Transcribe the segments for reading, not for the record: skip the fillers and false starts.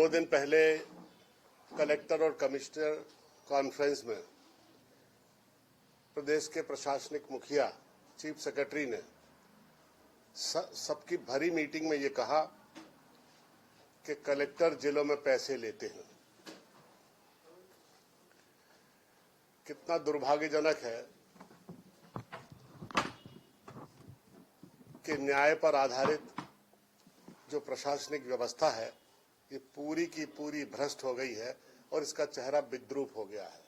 2 दिन पहले कलेक्टर और कमिश्नर कॉन्फ्रेंस में प्रदेश के प्रशासनिक मुखिया चीफ सेक्रेटरी ने सबकी भरी मीटिंग में ये कहा कि कलेक्टर जिलों में पैसे लेते हैं। कितना दुर्भाग्यजनक है कि न्याय पर आधारित जो प्रशासनिक व्यवस्था है ये पूरी की पूरी भ्रष्ट हो गई है और इसका चेहरा विद्रूप हो गया है।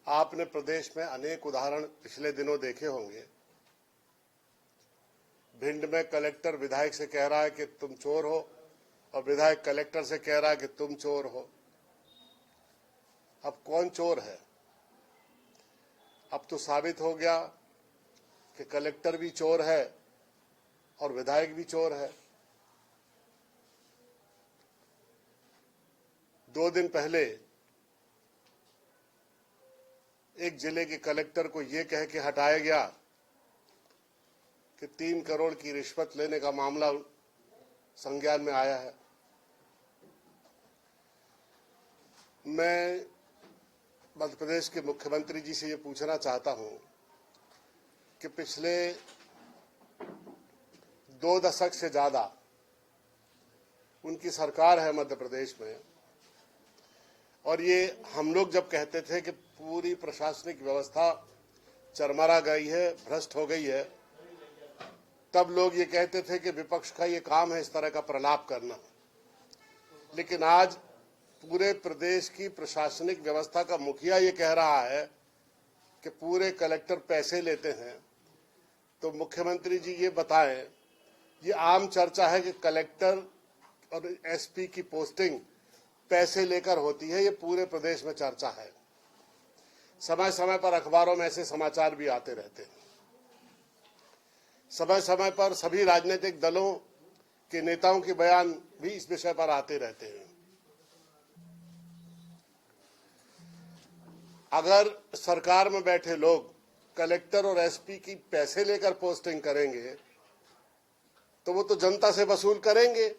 आपने प्रदेश में अनेक उदाहरण पिछले दिनों देखे होंगे। भिंड में कलेक्टर विधायक से कह रहा है कि तुम चोर हो और विधायक कलेक्टर से कह रहा है कि तुम चोर हो। अब कौन चोर है? अब तो साबित हो गया कि कलेक्टर भी चोर है और विधायक भी चोर है। 2 दिन पहले एक जिले के कलेक्टर को यह कह के हटाया गया कि 3 करोड़ की रिश्वत लेने का मामला संज्ञान में आया है। मैं मध्य प्रदेश के मुख्यमंत्री जी से ये पूछना चाहता हूं कि पिछले 2 दशक से ज्यादा उनकी सरकार है मध्य प्रदेश में, और ये हम लोग जब कहते थे कि पूरी प्रशासनिक व्यवस्था चरमरा गई है, भ्रष्ट हो गई है, तब लोग ये कहते थे कि विपक्ष का ये काम है इस तरह का प्रलाप करना। लेकिन आज पूरे प्रदेश की प्रशासनिक व्यवस्था का मुखिया ये कह रहा है कि पूरे कलेक्टर पैसे लेते हैं। तो मुख्यमंत्री जी ये बताएं, ये आम चर्चा है कि कलेक्टर और एसपी की पोस्टिंग पैसे लेकर होती है, ये पूरे प्रदेश में चर्चा है। समय समय पर अखबारों में ऐसे समाचार भी आते रहते हैं। समय समय पर सभी राजनीतिक दलों के नेताओं के बयान भी इस विषय पर आते रहते हैं। अगर सरकार में बैठे लोग कलेक्टर और एसपी की पैसे लेकर पोस्टिंग करेंगे तो वो तो जनता से वसूल करेंगे।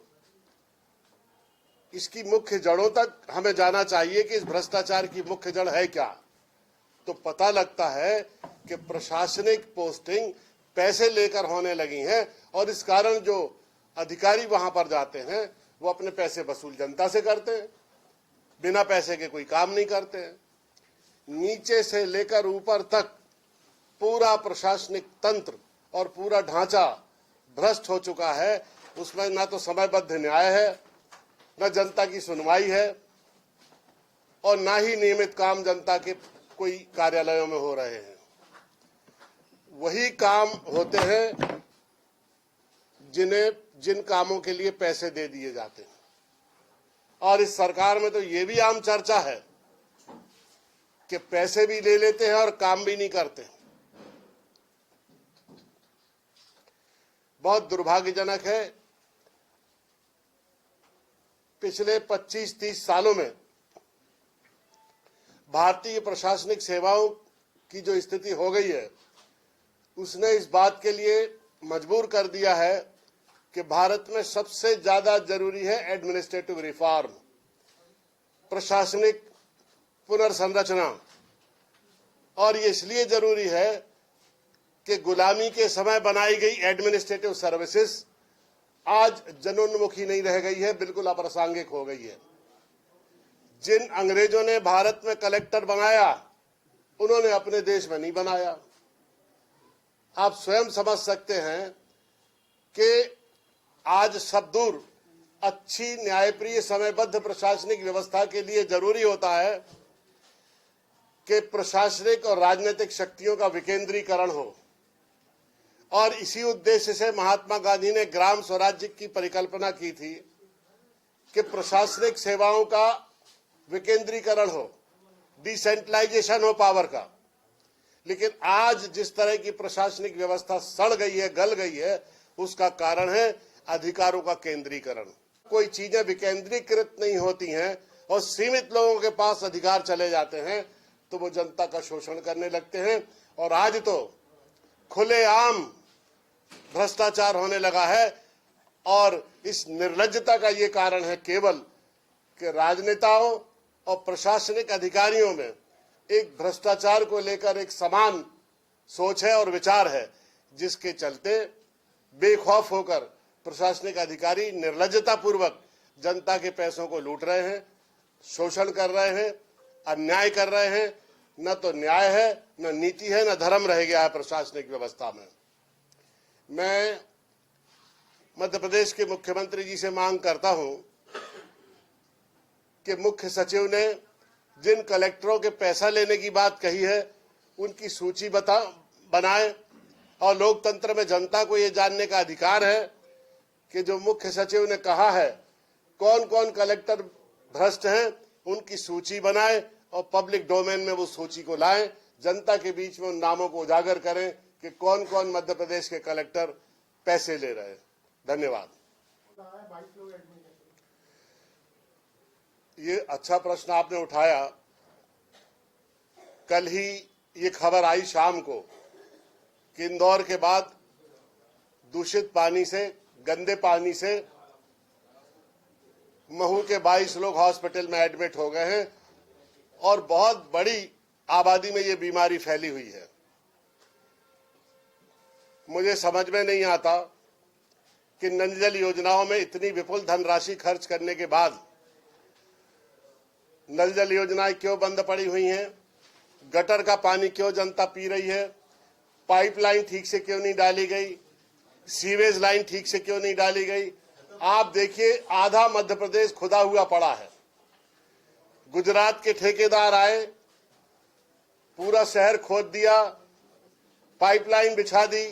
इसकी मुख्य जड़ों तक हमें जाना चाहिए कि इस भ्रष्टाचार की मुख्य जड़ है क्या। तो पता लगता है कि प्रशासनिक पोस्टिंग पैसे लेकर होने लगी हैं और इस कारण जो अधिकारी वहां पर जाते हैं वो अपने पैसे वसूल जनता से करते हैं, बिना पैसे के कोई काम नहीं करते हैं। नीचे से लेकर ऊपर तक पूरा प्रशासनिक तंत्र और पूरा ढांचा भ्रष्ट हो चुका है। उसमें ना तो समयबद्ध न्याय है, न जनता की सुनवाई है और ना ही नियमित काम जनता के कोई कार्यालयों में हो रहे हैं। वही काम होते हैं जिन कामों के लिए पैसे दे दिए जाते हैं। और इस सरकार में तो ये भी आम चर्चा है कि पैसे भी ले लेते हैं और काम भी नहीं करते। बहुत दुर्भाग्यजनक है। पिछले 25-30 सालों में भारतीय प्रशासनिक सेवाओं की जो स्थिति हो गई है उसने इस बात के लिए मजबूर कर दिया है कि भारत में सबसे ज्यादा जरूरी है एडमिनिस्ट्रेटिव रिफॉर्म, प्रशासनिक पुनर्संरचना। और ये इसलिए जरूरी है कि गुलामी के समय बनाई गई एडमिनिस्ट्रेटिव सर्विसेज आज जनोन्मुखी नहीं रह गई है, बिल्कुल अप्रासंगिक हो गई है। जिन अंग्रेजों ने भारत में कलेक्टर बनाया उन्होंने अपने देश में नहीं बनाया। आप स्वयं समझ सकते हैं कि आज सब दूर अच्छी न्यायप्रिय समयबद्ध प्रशासनिक व्यवस्था के लिए जरूरी होता है कि प्रशासनिक और राजनीतिक शक्तियों का विकेंद्रीकरण हो। और इसी उद्देश्य से महात्मा गांधी ने ग्राम स्वराज्य की परिकल्पना की थी कि प्रशासनिक सेवाओं का विकेंद्रीकरण हो, डिसेंट्रलाइजेशन हो पावर का। लेकिन आज जिस तरह की प्रशासनिक व्यवस्था सड़ गई है, गल गई है, उसका कारण है अधिकारों का केंद्रीकरण। कोई चीजें विकेंद्रीकृत नहीं होती हैं और सीमित लोगों के पास अधिकार चले जाते हैं तो वो जनता का शोषण करने लगते हैं। और आज तो खुलेआम भ्रष्टाचार होने लगा है और इस निर्लज्जता का ये कारण है केवल कि राजनेताओं और प्रशासनिक अधिकारियों में एक भ्रष्टाचार को लेकर एक समान सोच है और विचार है, जिसके चलते बेखौफ होकर प्रशासनिक अधिकारी निर्लज्जता पूर्वक जनता के पैसों को लूट रहे हैं, शोषण कर रहे हैं, अन्याय कर रहे हैं। न तो न्याय है, न नीति है, न धर्म रह गया है प्रशासनिक व्यवस्था में। मैं मध्य प्रदेश के मुख्यमंत्री जी से मांग करता हूं कि मुख्य सचिव ने जिन कलेक्टरों के पैसा लेने की बात कही है, उनकी सूची बनाए और लोकतंत्र में जनता को ये जानने का अधिकार है कि जो मुख्य सचिव ने कहा है कौन कौन कलेक्टर भ्रष्ट हैं, उनकी सूची बनाए और पब्लिक डोमेन में वो सूची को लाएं, जनता के बीच में उन नामों को उजागर करें कि कौन कौन मध्य प्रदेश के कलेक्टर पैसे ले रहे हैं। धन्यवाद। ये अच्छा प्रश्न आपने उठाया। कल ही ये खबर आई शाम को कि इंदौर के बाद दूषित पानी से, गंदे पानी से महू के 22 लोग हॉस्पिटल में एडमिट हो गए हैं और बहुत बड़ी आबादी में ये बीमारी फैली हुई है। मुझे समझ में नहीं आता कि नल जल योजनाओं में इतनी विपुल धनराशि खर्च करने के बाद नल जल योजनाएं क्यों बंद पड़ी हुई हैं, गटर का पानी क्यों जनता पी रही है, पाइपलाइन ठीक से क्यों नहीं डाली गई, सीवेज लाइन ठीक से क्यों नहीं डाली गई। आप देखिए, आधा मध्य प्रदेश खुदा हुआ पड़ा है। गुजरात के ठेकेदार आए, पूरा शहर खोद दिया, पाइपलाइन बिछा दी,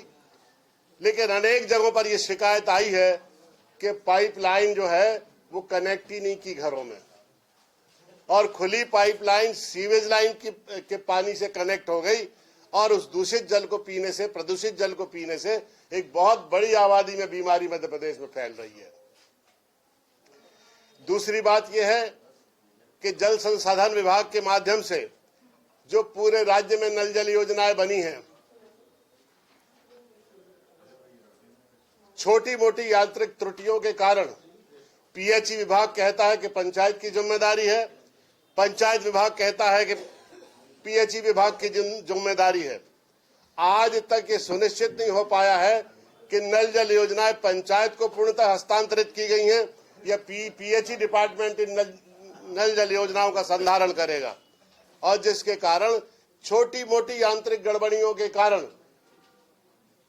लेकिन अनेक जगहों पर यह शिकायत आई है कि पाइपलाइन जो है वो कनेक्ट ही नहीं की घरों में, और खुली पाइपलाइन सीवेज लाइन के पानी से कनेक्ट हो गई और उस दूषित जल को पीने से, प्रदूषित जल को पीने से एक बहुत बड़ी आबादी में बीमारी मध्य प्रदेश में फैल रही है। दूसरी बात यह है कि जल संसाधन विभाग के माध्यम से जो पूरे राज्य में नल जल योजनाएं बनी हैं, छोटी मोटी यांत्रिक त्रुटियों के कारण पीएचई विभाग कहता है कि पंचायत की जिम्मेदारी है, पंचायत विभाग कहता है कि पीएचई विभाग की जिम्मेदारी है। आज तक ये सुनिश्चित नहीं हो पाया है कि नल जल योजनाएं पंचायत को पूर्णतः हस्तांतरित की गई हैं या पीएचई डिपार्टमेंट इन नल जल योजनाओं का संधारण करेगा, और जिसके कारण छोटी मोटी यांत्रिक गड़बड़ियों के कारण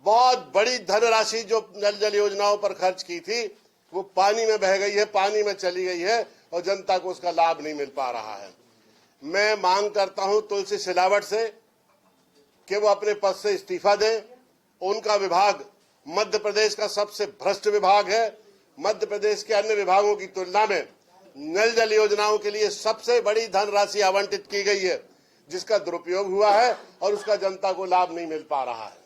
बहुत बड़ी धनराशि जो नल जल योजनाओं पर खर्च की थी वो पानी में बह गई है, पानी में चली गई है और जनता को उसका लाभ नहीं मिल पा रहा है। मैं मांग करता हूं तुलसी सिलावट से कि वो अपने पद से इस्तीफा दें। उनका विभाग मध्य प्रदेश का सबसे भ्रष्ट विभाग है। मध्य प्रदेश के अन्य विभागों की तुलना में नल जल योजनाओं के लिए सबसे बड़ी धनराशि आवंटित की गई है, जिसका दुरुपयोग हुआ है और उसका जनता को लाभ नहीं मिल पा रहा है।